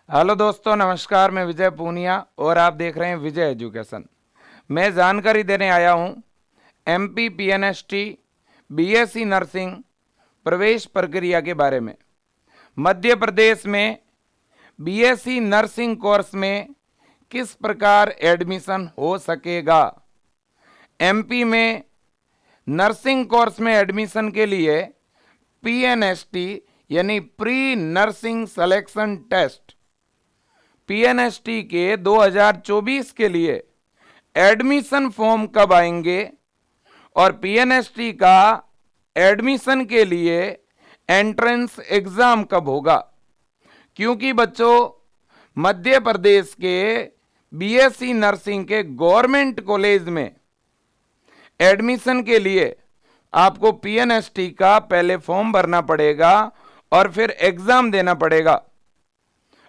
Hello दोस्तों, नमस्कार। मैं विजय पूनिया और आप देख रहे हैं विजय एजुकेशन। मैं जानकारी देने आया हूं एमपी पीएनएसटी बीएससी नर्सिंग प्रवेश प्रक्रिया के बारे में। मध्य प्रदेश में बीएससी नर्सिंग कोर्स में किस प्रकार एडमिशन हो सकेगा। एमपी में नर्सिंग कोर्स में एडमिशन के लिए पीएनएसटी यानी pre nursing selection test PNST के 2024 के लिए एडमिशन फॉर्म कब आएंगे और पीएनएसटी का एडमिशन के लिए एंट्रेंस एग्जाम कब होगा। क्योंकि बच्चों, मध्य प्रदेश के बीएससी नर्सिंग के गवर्नमेंट कॉलेज में एडमिशन के लिए आपको पीएनएसटी का पहले फॉर्म भरना पड़ेगा और फिर एग्जाम देना पड़ेगा।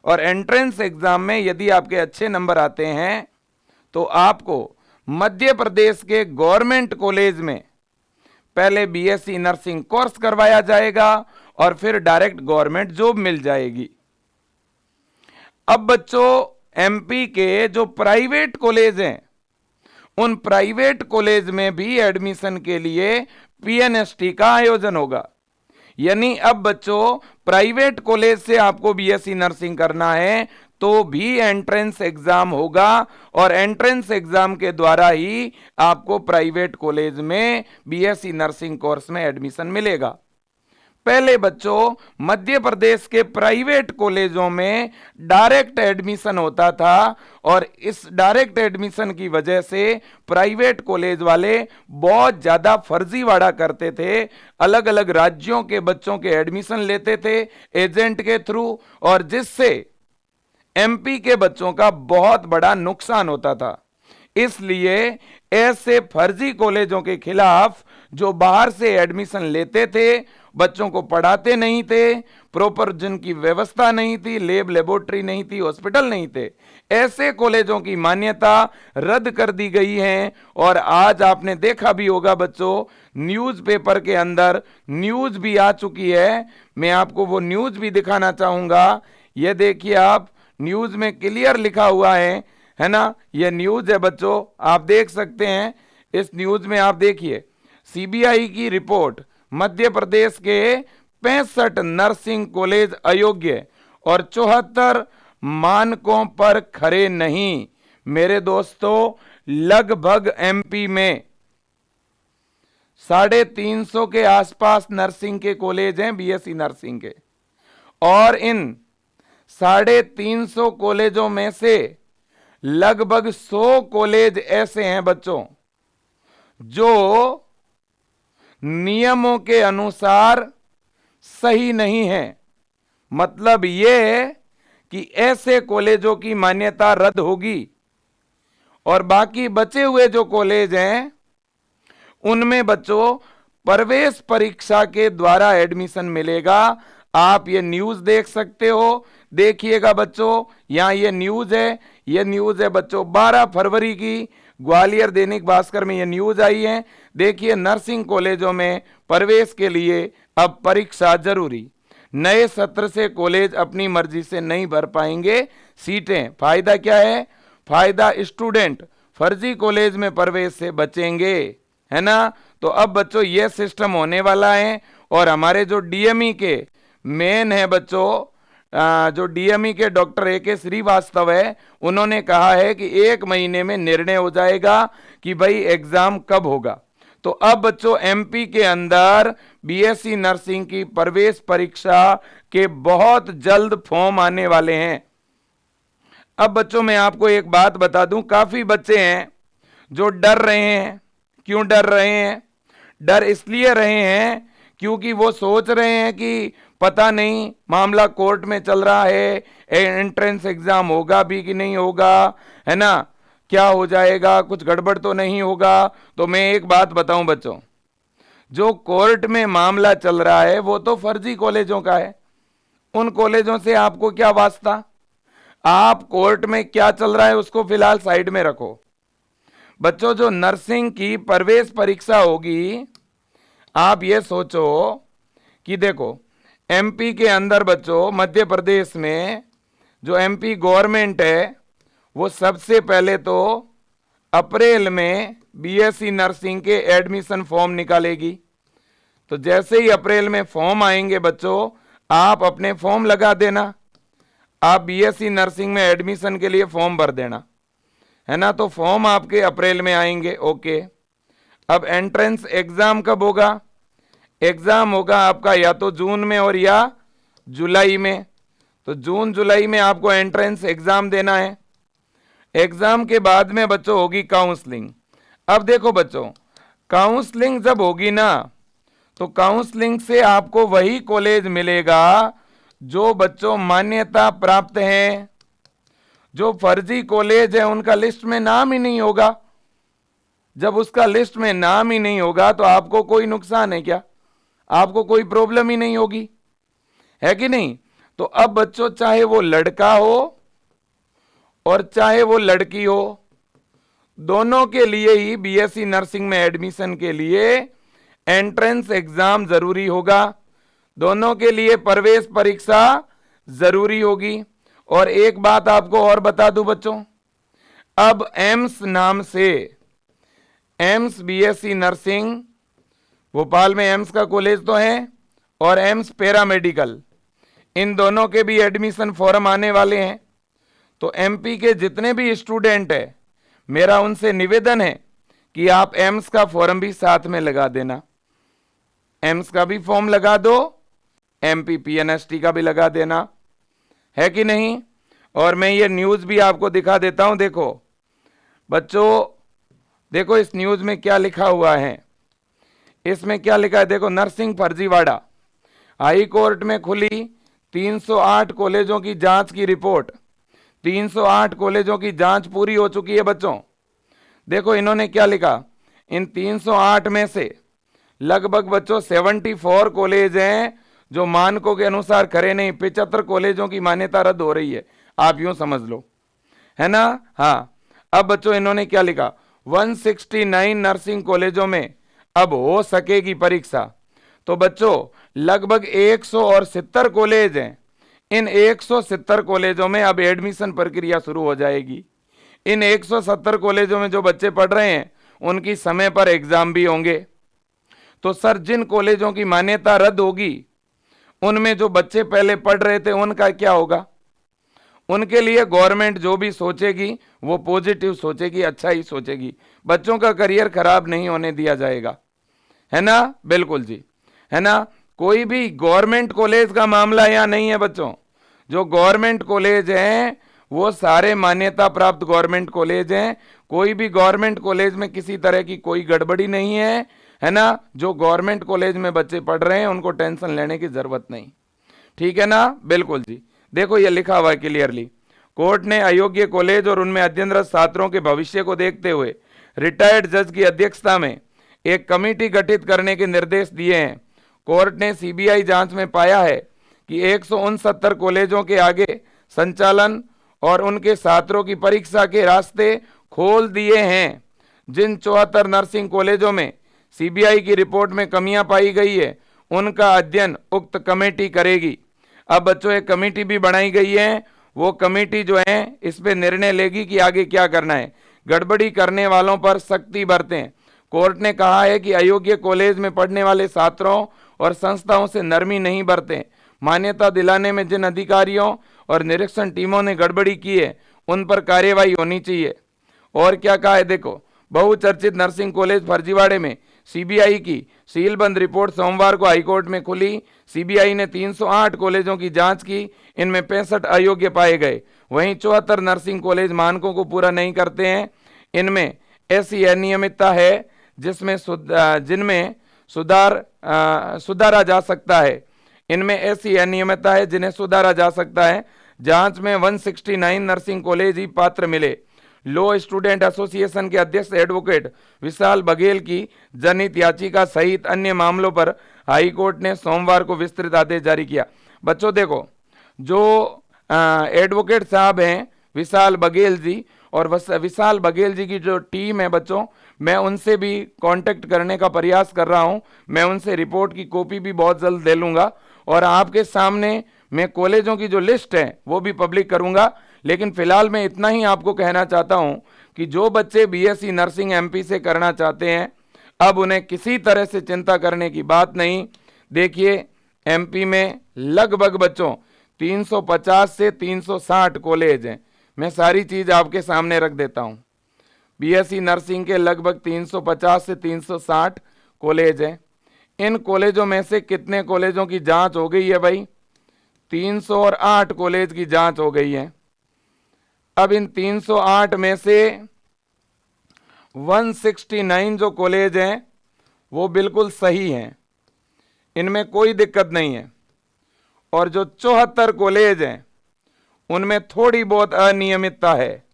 और एंट्रेंस एग्जाम में यदि आपके अच्छे नंबर आते हैं तो आपको मध्य प्रदेश के गवर्नमेंट कॉलेज में पहले बीएससी नर्सिंग कोर्स करवाया जाएगा और फिर डायरेक्ट गवर्नमेंट जॉब मिल जाएगी। अब बच्चों, एमपी के जो प्राइवेट कॉलेज हैं उन प्राइवेट कॉलेज में भी एडमिशन के लिए पीएनएसटी का आयोजन होगा। यानी अब बच्चों, प्राइवेट कॉलेज से आपको बीएससी नर्सिंग करना है तो भी एंट्रेंस एग्जाम होगा और एंट्रेंस एग्जाम के द्वारा ही आपको प्राइवेट कॉलेज में बीएससी नर्सिंग कोर्स में एडमिशन मिलेगा। पहले बच्चों, मध्य प्रदेश के प्राइवेट कॉलेजों में डायरेक्ट एडमिशन होता था और इस डायरेक्ट एडमिशन की वजह से प्राइवेट कॉलेज वाले बहुत ज्यादा फर्जीवाड़ा करते थे। अलग अलग राज्यों के बच्चों के एडमिशन लेते थे एजेंट के थ्रू, और जिससे एमपी के बच्चों का बहुत बड़ा नुकसान होता था। इसलिए ऐसे फर्जी कॉलेजों के खिलाफ जो बाहर से एडमिशन लेते थे, बच्चों को पढ़ाते नहीं थे, प्रॉपर जिनकी व्यवस्था नहीं थी, लैब लेबोरेटरी नहीं थी, हॉस्पिटल नहीं थे, ऐसे कॉलेजों की मान्यता रद्द कर दी गई है। और आज आपने देखा भी होगा बच्चों, न्यूज़पेपर के अंदर न्यूज़ भी आ चुकी है। मैं आपको वो न्यूज़ भी दिखाना चाहूंगा। ये देखिए, आप न्यूज़ में क्लियर लिखा हुआ है ना। ये न्यूज़ है बच्चों, आप देख सकते हैं। इस न्यूज़ में आप देखिए, सीबीआई की रिपोर्ट, मध्य प्रदेश के 65 नर्सिंग कॉलेज अयोग्य और 74 मानकों पर खरे नहीं। मेरे दोस्तों, लगभग एमपी में 350 के आसपास नर्सिंग के कॉलेज हैं, बीएससी नर्सिंग के, और इन 350 कॉलेजों में से लगभग 100 कॉलेज ऐसे हैं बच्चों जो नियमों के अनुसार सही नहीं है। मतलब ये कि ऐसे कॉलेजों की मान्यता रद्द होगी और बाकी बचे हुए जो कॉलेज हैं उनमें बच्चों प्रवेश परीक्षा के द्वारा एडमिशन मिलेगा। आप ये न्यूज़ देख सकते हो, देखिएगा बच्चों, यहां ये न्यूज़ है। ये न्यूज़ है बच्चों 12 फरवरी की, ग्वालियर दैनिक भास्कर में ये न्यूज़ आई है। देखिए, नर्सिंग कॉलेजों में प्रवेश के लिए अब परीक्षा जरूरी। नए सत्र से कॉलेज अपनी मर्जी से नहीं भर पाएंगे सीटें। फायदा क्या है? फायदा स्टूडेंट फर्जी कॉलेज में प्रवेश से बचेंगे, है ना। तो अब बच्चों ये सिस्टम होने वाला है। और हमारे जो डीएमई के मेन है बच्चों, जो डीएमई के डॉक्टर AK श्रीवास्तव है, उन्होंने कहा है कि 1 महीने में निर्णय हो जाएगा कि भाई एग्जाम कब होगा। तो अब बच्चों एमपी के अंदर बीएससी नर्सिंग की प्रवेश परीक्षा के बहुत जल्द फॉर्म आने वाले हैं। अब बच्चों मैं आपको एक बात बता दूं, काफी बच्चे हैं जो डर रहे हैं। क्यों डर रहे हैं? डर इसलिए रहे हैं क्योंकि वो सोच रहे हैं कि पता नहीं मामला कोर्ट में चल रहा है, एंट्रेंस एग्जाम होगा भी कि नहीं होगा, है ना, क्या हो जाएगा, कुछ गड़बड़ तो नहीं होगा। तो मैं एक बात बताऊं बच्चों, जो कोर्ट में मामला चल रहा है वो तो फर्जी कॉलेजों का है। उन कॉलेजों से आपको क्या वास्ता? आप कोर्ट में क्या चल रहा है उसको फिलहाल साइड में रखो। बच्चों, जो नर्सिंग की प्रवेश परीक्षा होगी, आप ये सोचो कि देखो एमपी के अंदर बच्चों, मध्य प्रदेश में जो एमपी गवर्नमेंट है वो सबसे पहले तो अप्रैल में बीएससी नर्सिंग के एडमिशन फॉर्म निकालेगी। तो जैसे ही अप्रैल में फॉर्म आएंगे बच्चों, आप अपने फॉर्म लगा देना, आप बीएससी नर्सिंग में एडमिशन के लिए फॉर्म भर देना, है ना। तो फॉर्म आपके अप्रैल में आएंगे, ओके। अब एंट्रेंस एग्जाम कब होगा? एग्जाम होगा आपका या तो जून में और या जुलाई में। तो जून जुलाई में आपको एंट्रेंस एग्जाम देना है। एग्जाम के बाद में बच्चों होगी काउंसलिंग। अब देखो बच्चों, काउंसलिंग जब होगी ना, तो काउंसलिंग से आपको वही कॉलेज मिलेगा जो बच्चों मान्यता प्राप्त है। जो फर्जी कॉलेज है उनका लिस्ट में नाम ही नहीं होगा। जब उसका लिस्ट में नाम ही नहीं होगा तो आपको कोई नुकसान है क्या? आपको कोई प्रॉब्लम ही नहीं होगी, है कि नहीं। तो अब बच्चों, चाहे वो लड़का हो और चाहे वो लड़की हो, दोनों के लिए ही बीएससी नर्सिंग में एडमिशन के लिए एंट्रेंस एग्जाम जरूरी होगा। दोनों के लिए प्रवेश परीक्षा जरूरी होगी। और एक बात आपको और बता दूं बच्चों, अब एम्स नाम से, एम्स बीएससी नर्सिंग, भोपाल में एम्स का कॉलेज तो है, और एम्स पैरामेडिकल, इन दोनों के भी एडमिशन फॉर्म आने वाले हैं। तो एमपी के जितने भी स्टूडेंट हैं, मेरा उनसे निवेदन है कि आप एम्स का फॉर्म भी साथ में लगा देना। एम्स का भी फॉर्म लगा दो, एमपी पीएनएसटी का भी लगा देना, है कि नहीं। और मैं ये न्यूज़ भी आपको दिखा देता हूं। देखो बच्चों, देखो इस न्यूज़ में क्या लिखा हुआ है। इसमें क्या लिखा है देखो, नर्सिंग फर्जीवाड़ा, हाई कोर्ट में खुली 308 कॉलेजों की जांच की रिपोर्ट। 308 कॉलेजों की जांच पूरी हो चुकी है बच्चों। देखो इन्होंने क्या लिखा, इन 308 में से लगभग बच्चों 74 कॉलेज हैं जो मानकों के अनुसार खरे नहीं। 75 कॉलेजों की मान्यता रद्द हो रही है, आप यूं समझ लो, है ना। हाँ, अब बच्चों इन्होंने क्या लिखा, 169 नर्सिंग कॉलेजों में अब हो सकेगी परीक्षा। तो बच्चों लगभग 170 कॉलेज हैं। इन 170 कॉलेजों में अब एडमिशन प्रक्रिया शुरू हो जाएगी। इन 170 कॉलेजों में जो बच्चे पढ़ रहे हैं उनकी समय पर एग्जाम भी होंगे। तो सर, जिन कॉलेजों की मान्यता रद्द होगी उनमें जो बच्चे पहले पढ़ रहे थे उनका क्या होगा? उनके लिए गवर्नमेंट जो भी सोचेगी वो पॉजिटिव सोचेगी, अच्छा ही सोचेगी। बच्चों का करियर खराब नहीं होने दिया जाएगा, है ना। बिल्कुल जी, है ना। कोई भी गवर्नमेंट कॉलेज का मामला यहाँ नहीं है बच्चों। जो गवर्नमेंट कॉलेज हैं वो सारे मान्यता प्राप्त गवर्नमेंट कॉलेज हैं। कोई भी गवर्नमेंट कॉलेज में किसी तरह की कोई गड़बड़ी नहीं है ना। जो गवर्नमेंट कॉलेज में बच्चे पढ़ रहे हैं उनको टेंशन लेने की जरूरत नहीं, ठीक है ना। बिल्कुल जी, देखो ये लिखा हुआ है क्लियरली, कोर्ट ने अयोग्य कॉलेज और उनमें अध्ययनरत छात्रों के भविष्य को देखते हुए रिटायर्ड जज की अध्यक्षता में एक कमेटी गठित करने के निर्देश दिए हैं। कोर्ट ने सीबीआई जांच में पाया है कि 169 कॉलेजों के आगे संचालन और उनके छात्रों की परीक्षा के रास्ते खोल दिए हैं। जिन 74 नर्सिंग कॉलेजों में सीबीआई की रिपोर्ट में कमियां पाई गई है उनका अध्ययन उक्त कमेटी करेगी। अब बच्चों एक कमेटी भी बनाई गई है, वो कमेटी जो है इस पे निर्णय लेगी कि आगे क्या करना है। गड़बड़ी करने वालों पर सख्ती बरतें। कोर्ट ने कहा है कि अयोग्य कॉलेज में पढ़ने वाले छात्रों और संस्थाओं से नरमी नहीं बरतें। मान्यता दिलाने में जिन अधिकारियों और निरीक्षण टीमों ने गड़बड़ी की है उन पर कार्यवाही होनी चाहिए। और क्या कहा है देखो, बहुचर्चित नर्सिंग कॉलेज फर्जीवाड़े में सीबीआई की सीलबंद रिपोर्ट सोमवार को हाईकोर्ट में खुली। सीबीआई ने 308 कॉलेजों की जांच की, इनमें 65 अयोग्य पाए गए। वहीं 74 नर्सिंग कॉलेज मानकों को पूरा नहीं करते हैं। इनमें ऐसी अनियमितता है जिनमें सुधारा जा सकता है। इनमें ऐसी अनियमितता है जिन्हें सुधारा जा सकता है। जांच में 169 नर्सिंग कॉलेज ही पात्र मिले। लॉ स्टूडेंट एसोसिएशन के अध्यक्ष एडवोकेट विशाल बघेल की जनहित याचिका सहित अन्य मामलों पर हाईकोर्ट ने सोमवार को विस्तृत आदेश जारी किया। बच्चों देखो, जो एडवोकेट साहब हैं विशाल बघेल जी, और विशाल बघेल जी की जो टीम है बच्चों, मैं उनसे भी कांटेक्ट करने का प्रयास कर रहा हूं। मैं उनसे रिपोर्ट की कॉपी भी बहुत जल्द ले लूंगा और आपके सामने मैं कॉलेजों की जो लिस्ट है वो भी पब्लिक करूंगा, लेकिन फिलहाल मैं इतना ही आपको कहना चाहता हूं कि जो बच्चे बीएससी नर्सिंग एमपी से करना चाहते हैं, अब उन्हें किसी तरह से चिंता करने की बात नहीं। देखिए, एमपी में लगभग बच्चों 350 से 360 कॉलेज हैं। मैं सारी चीज आपके सामने रख देता हूं। बीएससी नर्सिंग के लगभग 350 से 360 कॉलेज हैं। इन कॉलेजों में से कितने कॉलेजों की जांच हो गई है भाई? 308 कॉलेज की जांच हो गई है। अब इन 308 में से 169 जो कॉलेज हैं वो बिल्कुल सही हैं, इनमें कोई दिक्कत नहीं है। और जो 74 कॉलेज हैं उनमें थोड़ी बहुत अनियमितता है।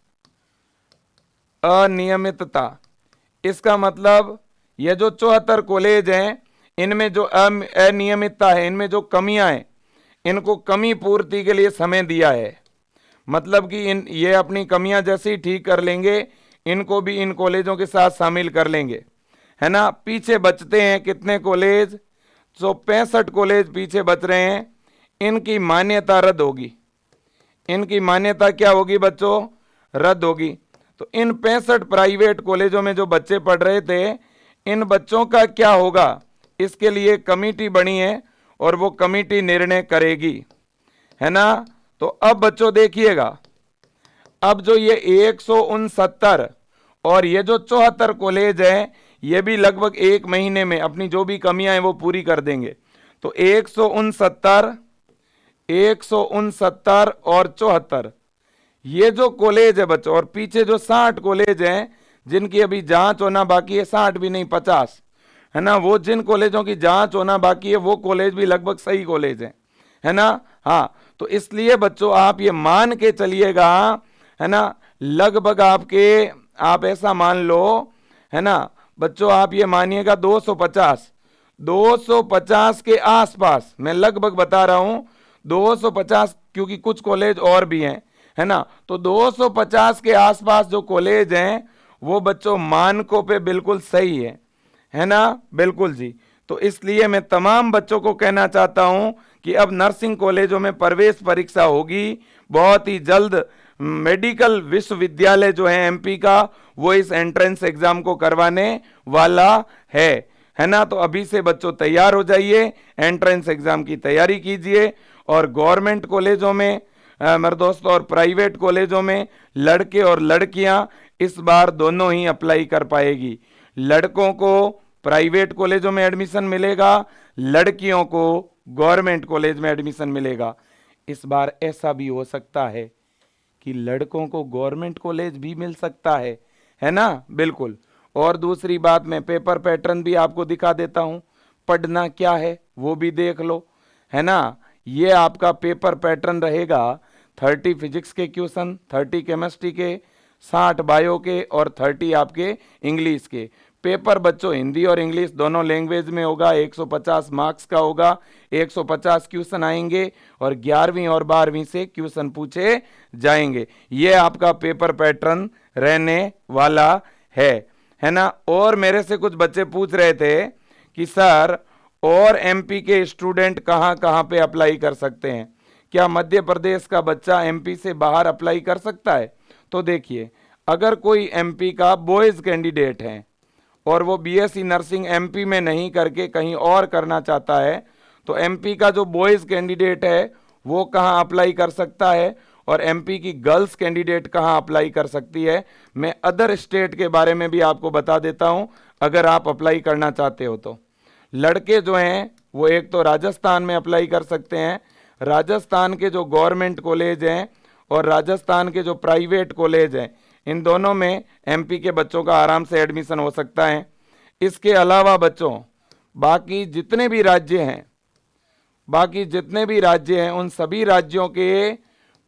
अनियमितता, इसका मतलब ये जो 74 कॉलेज हैं इनमें जो अनियमितता है, इनमें जो कमियां हैं, इनको कमी पूर्ति के लिए समय दिया है। मतलब कि ये अपनी कमियां जैसे ही ठीक कर लेंगे, इनको भी इन कॉलेजों के साथ शामिल कर लेंगे, है ना। पीछे बचते हैं कितने कॉलेज? जो 65 कॉलेज पीछे बच रहे हैं, इनकी मान्यता रद्द होगी। इनकी मान्यता क्या होगी बच्चों? रद्द होगी। तो इन 65 प्राइवेट कॉलेजों में जो बच्चे पढ़ रहे थे, इन बच्चों का क्या होगा? इसके लिए कमेटी बनी है और वो कमेटी निर्णय करेगी, है ना। तो अब बच्चों देखिएगा, अब जो ये 169 और ये जो 74 कॉलेज हैं, ये भी लगभग 1 महीने में अपनी जो भी कमियां हैं वो पूरी कर देंगे। तो 169, 169 और 74, ये जो कॉलेज है बच्चों, और पीछे जो 60 कॉलेज हैं जिनकी अभी जांच होना बाकी है, 60 भी नहीं 50, है ना। वो जिन कॉलेजों की जांच होना बाकी है वो कॉलेज भी लगभग सही कॉलेज है ना। हाँ, तो इसलिए बच्चों आप ये मान के चलिएगा, है ना, लगभग आप ऐसा मान लो, है ना बच्चों, आप ये मानिएगा 250 के आसपास, मैं लगभग बता रहा हूं 250, क्योंकि कुछ कॉलेज और भी हैं, है ना। तो 250 के आसपास जो कॉलेज हैं वो बच्चों मानकों पे बिल्कुल सही है ना, बिल्कुल जी। तो इसलिए मैं तमाम बच्चों को कहना चाहता हूं कि अब नर्सिंग कॉलेजों में प्रवेश परीक्षा होगी बहुत ही जल्द। मेडिकल विश्वविद्यालय जो है एमपी का, वो इस एंट्रेंस एग्जाम को करवाने वाला है ना। तो अभी से बच्चों तैयार हो जाइए, एंट्रेंस एग्जाम की तैयारी कीजिए। और गवर्नमेंट कॉलेजों में मेरे दोस्तों और प्राइवेट कॉलेजों में लड़के और लड़कियां इस बार दोनों ही अप्लाई कर पाएगी। लड़कों को प्राइवेट कॉलेजों में एडमिशन मिलेगा, लड़कियों को गवर्नमेंट कॉलेज में एडमिशन मिलेगा। इस बार ऐसा भी हो सकता है कि लड़कों को गवर्नमेंट कॉलेज भी मिल सकता है ना, बिल्कुल। और दूसरी बात, मैं पेपर पैटर्न भी आपको दिखा देता हूं, पढ़ना क्या है वो भी देख लो, है ना। ये आपका पेपर पैटर्न रहेगा, 30 फिजिक्स के क्वेश्चन, 30 केमिस्ट्री के, 60 बायो के और 30 आपके इंग्लिश के। पेपर बच्चों हिंदी और इंग्लिश दोनों लैंग्वेज में होगा, 150 मार्क्स का होगा, 150 क्वेश्चन आएंगे और 11वीं और 12वीं से क्वेश्चन पूछे जाएंगे। ये आपका पेपर पैटर्न रहने वाला है ना। और मेरे से कुछ बच्चे पूछ रहे थे कि सर और एमपी के स्टूडेंट कहां कहां पे अप्लाई कर सकते हैं? क्या मध्य प्रदेश का बच्चा एमपी से बाहर अप्लाई कर सकता है? तो देखिए, अगर कोई एमपी का बॉयज कैंडिडेट है और वो बीएससी नर्सिंग एमपी में नहीं करके कहीं और करना चाहता है, तो एमपी का जो बॉयज कैंडिडेट है वो कहां अप्लाई कर सकता है और एमपी की गर्ल्स कैंडिडेट कहां अप्लाई कर सकती है। मैं अदर स्टेट के बारे में भी आपको बता देता हूं अगर आप अप्लाई करना चाहते हो तो। लड़के जो हैं वो एक तो राजस्थान में अप्लाई कर सकते हैं, राजस्थान के जो गवर्नमेंट कॉलेज हैं और राजस्थान के जो प्राइवेट कॉलेज हैं, इन दोनों में एमपी के बच्चों का आराम से एडमिशन हो सकता है। इसके अलावा बच्चों बाकी जितने भी राज्य हैं उन सभी राज्यों के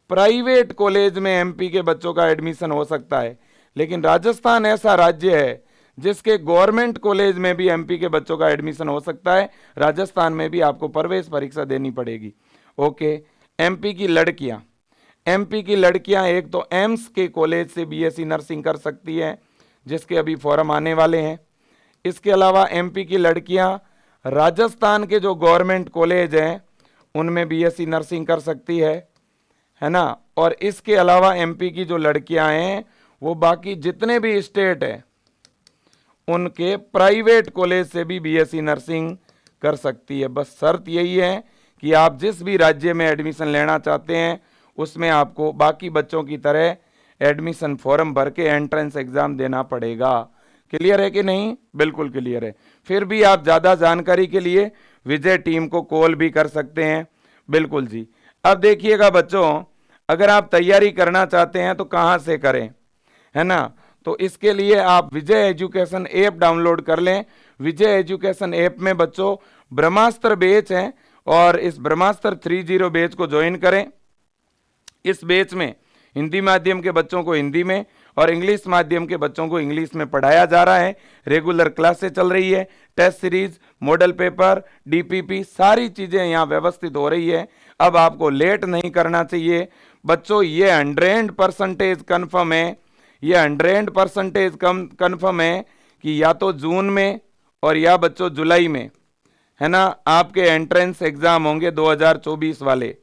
प्राइवेट कॉलेज में एमपी के बच्चों का एडमिशन हो सकता है। लेकिन राजस्थान ऐसा राज्य है जिसके गवर्नमेंट कॉलेज में भी एमपी के बच्चों का एडमिशन हो सकता है। राजस्थान में भी आपको प्रवेश परीक्षा देनी पड़ेगी। ओके, एमपी की लड़कियां एक तो एम्स के कॉलेज से बीएससी नर्सिंग कर सकती हैं, जिसके अभी फॉर्म आने वाले हैं। इसके अलावा एमपी की लड़कियां राजस्थान के जो गवर्नमेंट कॉलेज हैं उनमें बीएससी नर्सिंग कर सकती है ना। और इसके अलावा एमपी की जो लड़कियां हैं वो बाकी जितने भी स्टेट है उनके प्राइवेट कॉलेज से भी बीएससी नर्सिंग कर सकती है। बस शर्त यही है कि आप जिस भी राज्य में एडमिशन लेना चाहते हैं उसमें आपको बाकी बच्चों की तरह एडमिशन फॉर्म भर के एंट्रेंस एग्जाम देना पड़ेगा। क्लियर है कि नहीं? बिल्कुल क्लियर है। फिर भी आप ज़्यादा जानकारी के लिए विजय टीम को कॉल भी कर सकते हैं। बिल्कुल जी। अब देखिएगा बच्चों, अगर आप तैयारी करना चाहते हैं तो कहाँ से करें, है ना। तो इसके लिए आप विजय एजुकेशन ऐप डाउनलोड कर लें। विजय एजुकेशन ऐप में बच्चों ब्रह्मास्त्र बैच है और इस ब्रह्मास्त्र 30 बैच को ज्वाइन करें। इस बैच में हिंदी माध्यम के बच्चों को हिंदी में और इंग्लिश माध्यम के बच्चों को इंग्लिश में पढ़ाया जा रहा है। रेगुलर क्लासेस चल रही है, test series, model paper, DPP, सारी चीजें यहाँ व्यवस्थित हो रही है। अब आपको लेट नहीं करना चाहिए बच्चों। ये 100% कन्फर्म है, ये 100% कन्फर्म है कि या तो जून में और या बच्चों जुलाई में, है ना, आपके एंट्रेंस एग्जाम होंगे 2024 वाले।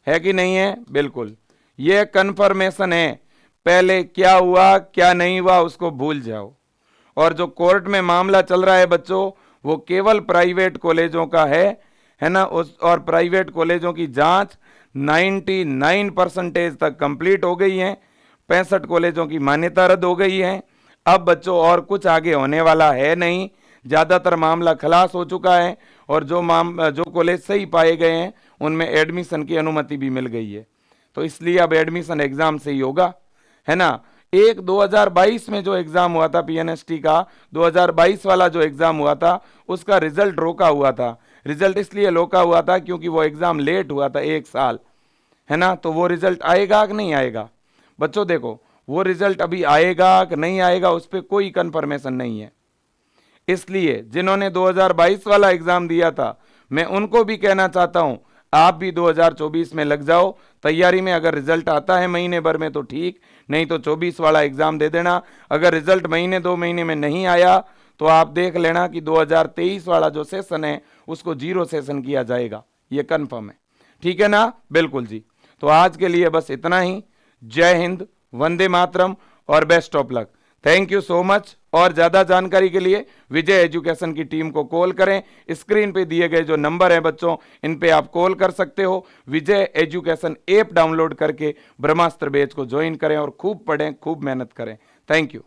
है कि नहीं है? बिल्कुल, ये कन्फर्मेशन है। पहले क्या हुआ क्या नहीं हुआ उसको भूल जाओ। और जो कोर्ट में मामला चल रहा है बच्चों वो केवल प्राइवेट कॉलेजों का है ना। उस और प्राइवेट कॉलेजों की जांच 99% तक कंप्लीट हो गई है। 65 कॉलेजों की मान्यता रद्द हो गई है। अब बच्चों और कुछ आगे होने वाला है नहीं, ज़्यादातर मामला खलास हो चुका है और जो कॉलेज सही पाए गए हैं उनमें एडमिशन की अनुमति भी मिल गई है। तो इसलिए अब एडमिशन एग्जाम से ही होगा, है ना। एक 2022 में जो एग्जाम हुआ था पीएनएसटी का, 2022 वाला जो एग्जाम हुआ था उसका रिजल्ट रोका हुआ था। रिजल्ट इसलिए रोका हुआ था क्योंकि वो एग्जाम लेट हुआ था 1 साल, है ना। तो वो रिजल्ट आएगा कि नहीं आएगा बच्चों? देखो, वो रिजल्ट अभी आएगा कि नहीं आएगा उस पर कोई कंफर्मेशन नहीं है। इसलिए जिन्होंने 2022 वाला एग्जाम दिया था मैं उनको भी कहना चाहता हूं आप भी 2024 में लग जाओ तैयारी में। अगर रिजल्ट आता है महीने भर में तो ठीक, नहीं तो 24 वाला एग्जाम दे देना। अगर रिजल्ट महीने 2 महीने में नहीं आया तो आप देख लेना कि 2023 वाला जो सेशन है उसको 0 सेशन किया जाएगा, ये कन्फर्म है। ठीक है ना? बिल्कुल जी। तो आज के लिए बस इतना ही। जय हिंद, वंदे मातरम और best of luck. Thank you so much. और ज्यादा जानकारी के लिए विजय एजुकेशन की टीम को कॉल करें। स्क्रीन पे दिए गए जो नंबर है बच्चों इन पे आप कॉल कर सकते हो। विजय एजुकेशन ऐप डाउनलोड करके ब्रह्मास्त्र बैच को ज्वाइन करें और खूब पढ़ें, खूब मेहनत करें। Thank you.